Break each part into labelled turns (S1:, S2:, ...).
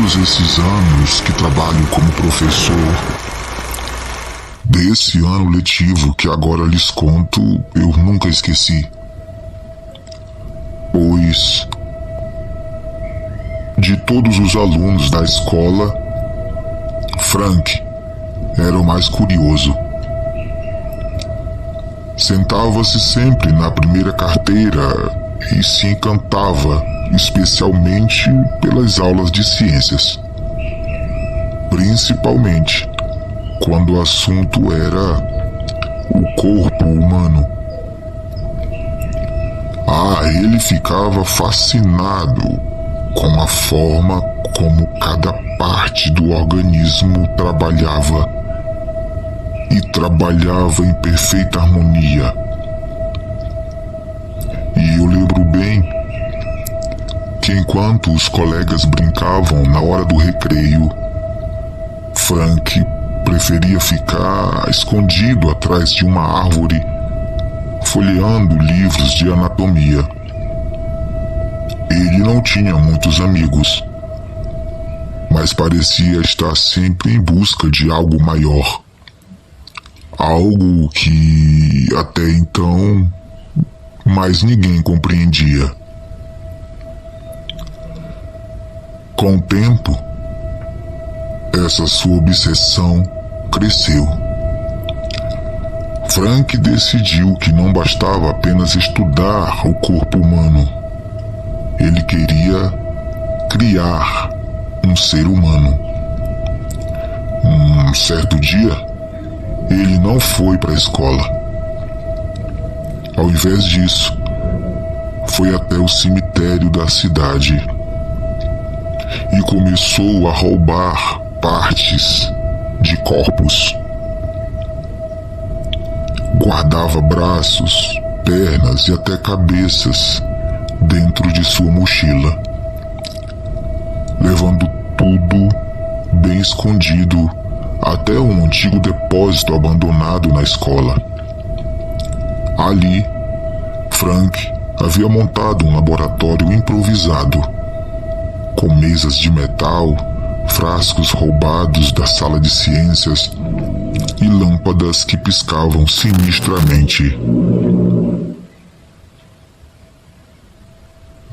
S1: todos esses anos que trabalho como professor, desse ano letivo que agora lhes conto, eu nunca esqueci. Pois, de todos os alunos da escola, Frank era o mais curioso. Sentava-se sempre na primeira carteira e se encantava especialmente pelas aulas de ciências, principalmente quando o assunto era o corpo humano. Ele ficava fascinado com a forma como cada parte do organismo trabalhava, e trabalhava em perfeita harmonia. E eu lembro bem que enquanto os colegas brincavam na hora do recreio, Frank preferia ficar escondido atrás de uma árvore, folheando livros de anatomia. Ele não tinha muitos amigos, mas parecia estar sempre em busca de algo maior. Algo que até então mais ninguém compreendia. Com o tempo, essa sua obsessão cresceu. Frank decidiu que não bastava apenas estudar o corpo humano. Ele queria criar um ser humano. Um certo dia, ele não foi para a escola. Ao invés disso, foi até o cemitério da cidade e começou a roubar partes de corpos. Guardava braços, pernas e até cabeças dentro de sua mochila, levando tudo bem escondido até um antigo depósito abandonado na escola. Ali, Frank havia montado um laboratório improvisado, com mesas de metal, frascos roubados da sala de ciências e lâmpadas que piscavam sinistramente.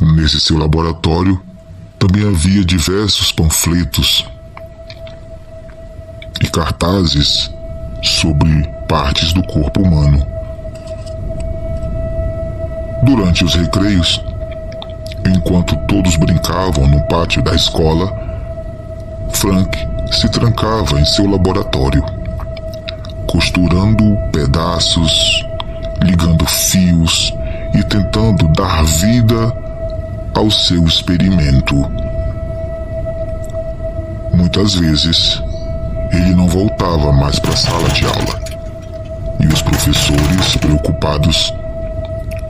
S1: Nesse seu laboratório também havia diversos panfletos e cartazes sobre partes do corpo humano. Durante os recreios, enquanto todos brincavam no pátio da escola, Frank se trancava em seu laboratório, costurando pedaços, ligando fios e tentando dar vida ao seu experimento. Muitas vezes, ele não voltava mais para a sala de aula, e os professores, preocupados,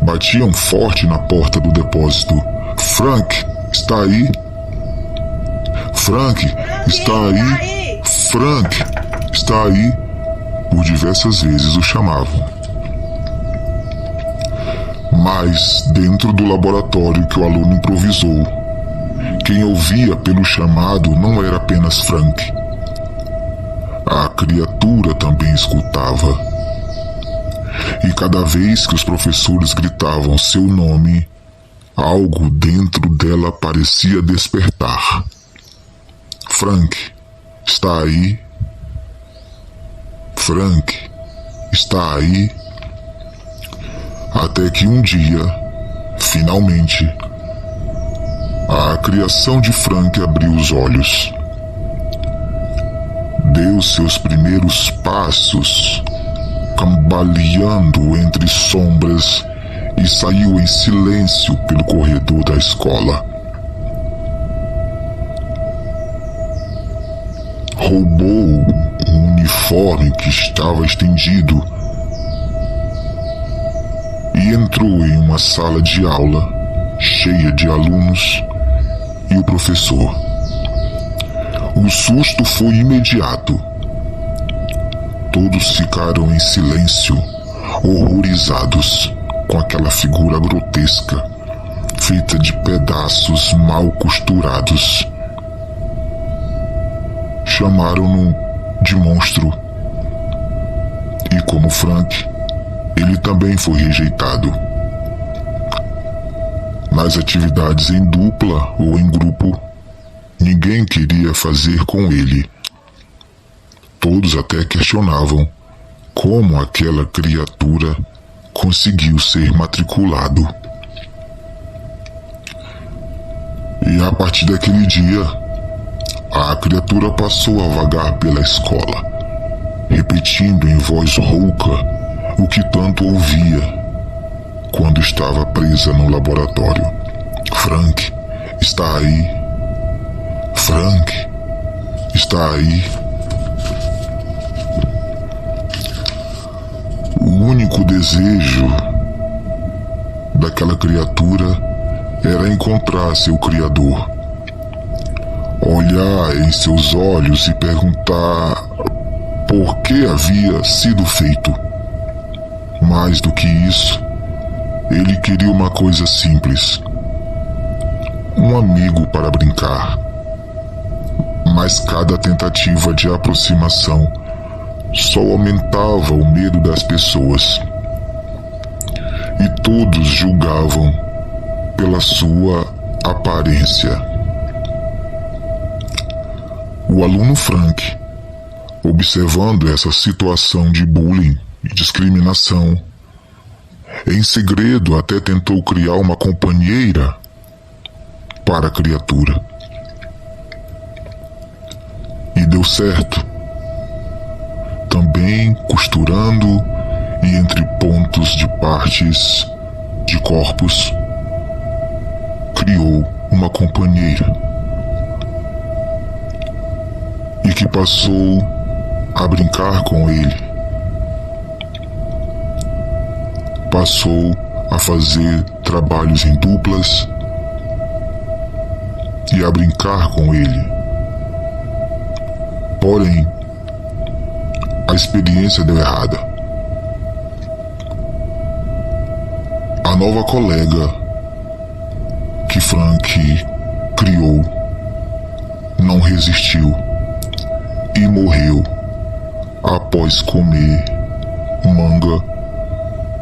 S1: batiam forte na porta do depósito. Frank, está aí? Frank, está aí? Frank, está aí? Por diversas vezes o chamavam. Mas dentro do laboratório que o aluno improvisou, quem ouvia pelo chamado não era apenas Frank. A criatura também escutava. E cada vez que os professores gritavam seu nome, algo dentro dela parecia despertar. Frank, está aí? Frank, está aí? Até que um dia, finalmente, a criação de Frank abriu os olhos. Deu seus primeiros passos, cambaleando entre sombras, e saiu em silêncio pelo corredor da escola. Roubou um uniforme que estava estendido e entrou em uma sala de aula cheia de alunos e o professor. O susto foi imediato. Todos ficaram em silêncio, horrorizados com aquela figura grotesca, feita de pedaços mal costurados. chamaram-no de monstro. E como Frank, ele também foi rejeitado. Nas atividades em dupla ou em grupo, ninguém queria fazer com ele. Todos até questionavam como aquela criatura conseguiu ser matriculado. E a partir daquele dia, a criatura passou a vagar pela escola, repetindo em voz rouca o que tanto ouvia quando estava presa no laboratório. Frank está aí. Frank está aí. O único desejo daquela criatura era encontrar seu criador, olhar em seus olhos e perguntar por que havia sido feito. Mais do que isso, ele queria uma coisa simples: um amigo para brincar. Mas cada tentativa de aproximação só aumentava o medo das pessoas. E todos julgavam pela sua aparência. O aluno Frank, observando essa situação de bullying e discriminação, em segredo até tentou criar uma companheira para a criatura. E deu certo. Também costurando e entre pontos de partes de corpos, criou uma companheira. E que passou a brincar com ele. Passou a fazer trabalhos em duplas e a brincar com ele. Porém, a experiência deu errada. A nova colega que Frank criou não resistiu e morreu após comer manga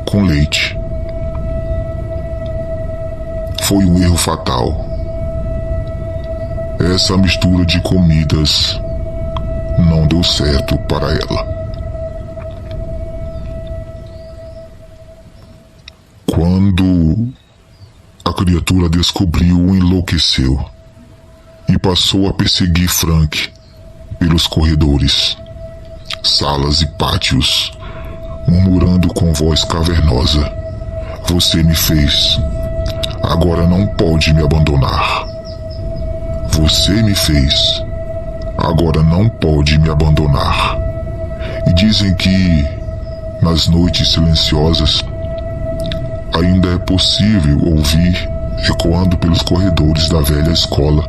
S1: com leite. Foi um erro fatal. Essa mistura de comidas não deu certo para ela. Quando a criatura descobriu, enlouqueceu e passou a perseguir Frank pelos corredores, salas e pátios, murmurando com voz cavernosa: "Você me fez, agora não pode me abandonar. Você me fez, agora não pode me abandonar." E dizem que, nas noites silenciosas, ainda é possível ouvir, ecoando pelos corredores da velha escola,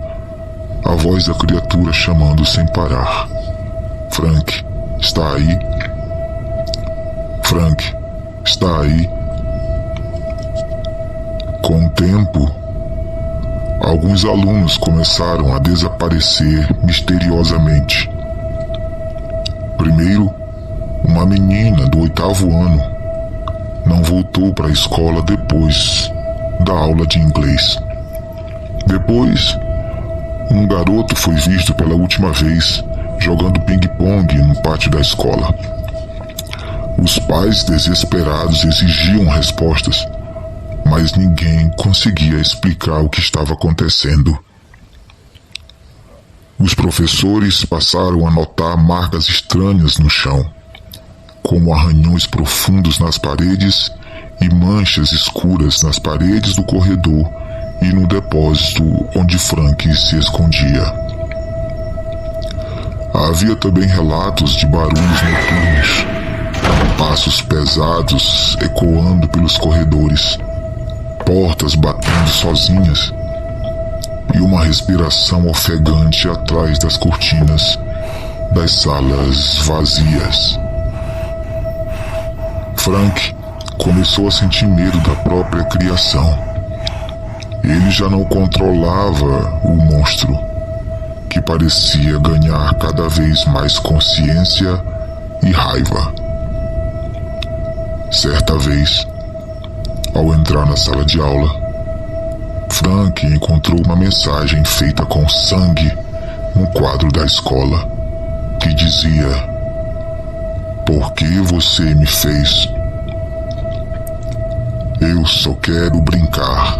S1: a voz da criatura chamando sem parar: "Frank, está aí? Frank, está aí?" Com o tempo, alguns alunos começaram a desaparecer misteriosamente. Primeiro, uma menina do 8º ano não voltou para a escola depois da aula de inglês. Depois, um garoto foi visto pela última vez jogando ping-pong no pátio da escola. Os pais, desesperados, exigiam respostas, mas ninguém conseguia explicar o que estava acontecendo. Os professores passaram a notar marcas estranhas no chão, como arranhões profundos nas paredes e manchas escuras nas paredes do corredor e no depósito onde Frank se escondia. Havia também relatos de barulhos noturnos, passos pesados ecoando pelos corredores, portas batendo sozinhas e uma respiração ofegante atrás das cortinas das salas vazias. Frank começou a sentir medo da própria criação. Ele já não controlava o monstro, que parecia ganhar cada vez mais consciência e raiva. Certa vez, ao entrar na sala de aula, Frank encontrou uma mensagem feita com sangue no quadro da escola que dizia: "Por que você me fez? Eu só quero brincar."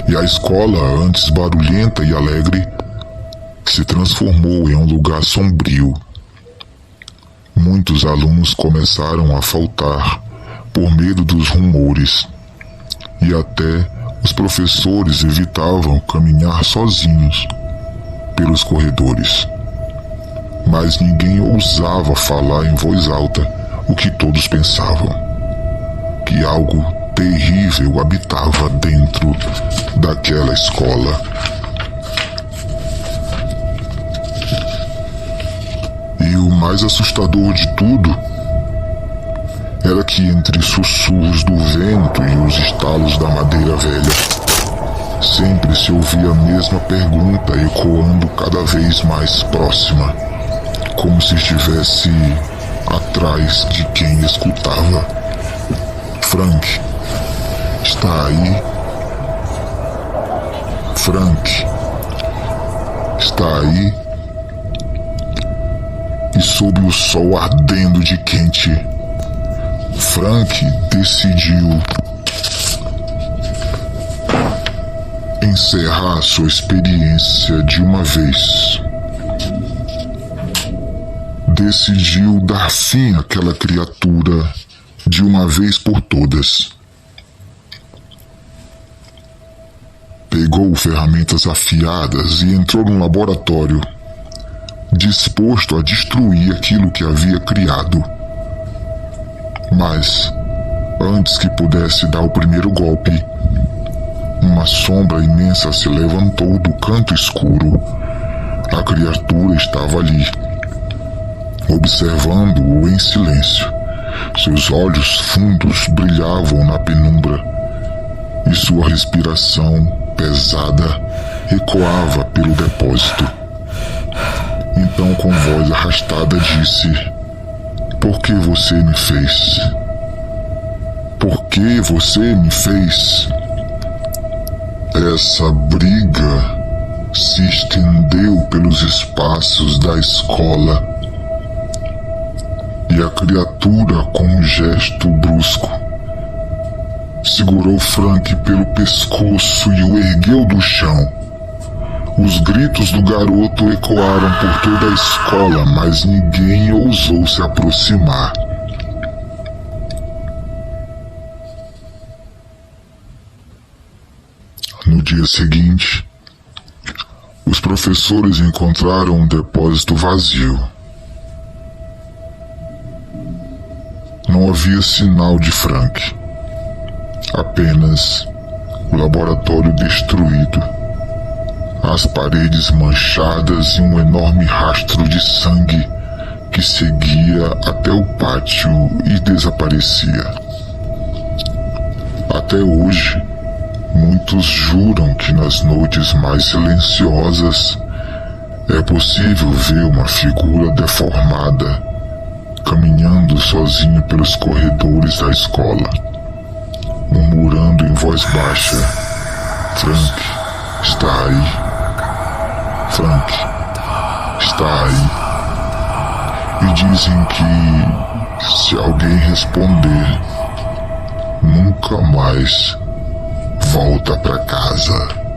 S1: E a escola, antes barulhenta e alegre, se transformou em um lugar sombrio. Muitos alunos começaram a faltar por medo dos rumores, e até os professores evitavam caminhar sozinhos pelos corredores. Mas ninguém ousava falar em voz alta o que todos pensavam: que algo terrível habitava dentro daquela escola. E o mais assustador de tudo era que entre sussurros do vento e os estalos da madeira velha, sempre se ouvia a mesma pergunta ecoando cada vez mais próxima, como se estivesse atrás de quem escutava: "Frank, está aí? Frank, está aí?" E sob o sol ardendo de quente, Frank decidiu encerrar sua experiência de uma vez. Decidiu dar fim àquela criatura de uma vez por todas. Pegou ferramentas afiadas e entrou no laboratório, disposto a destruir aquilo que havia criado. Mas, antes que pudesse dar o primeiro golpe, uma sombra imensa se levantou do canto escuro. A criatura estava ali, observando-o em silêncio. Seus olhos fundos brilhavam na penumbra e sua respiração pesada ecoava pelo depósito. Então, com voz arrastada, disse: "Por que você me fez? Por que você me fez?" Essa briga se estendeu pelos espaços da escola, e a criatura, com um gesto brusco, segurou Frank pelo pescoço e o ergueu do chão. Os gritos do garoto ecoaram por toda a escola, mas ninguém ousou se aproximar. No dia seguinte, os professores encontraram um depósito vazio. Não havia sinal de Frank, apenas o laboratório destruído, as paredes manchadas e um enorme rastro de sangue que seguia até o pátio e desaparecia. Até hoje, muitos juram que nas noites mais silenciosas é possível ver uma figura deformada caminhando sozinho pelos corredores da escola, murmurando em voz baixa: "Frank, está aí? Frank, está aí?" E dizem que, se alguém responder, nunca mais volta para casa.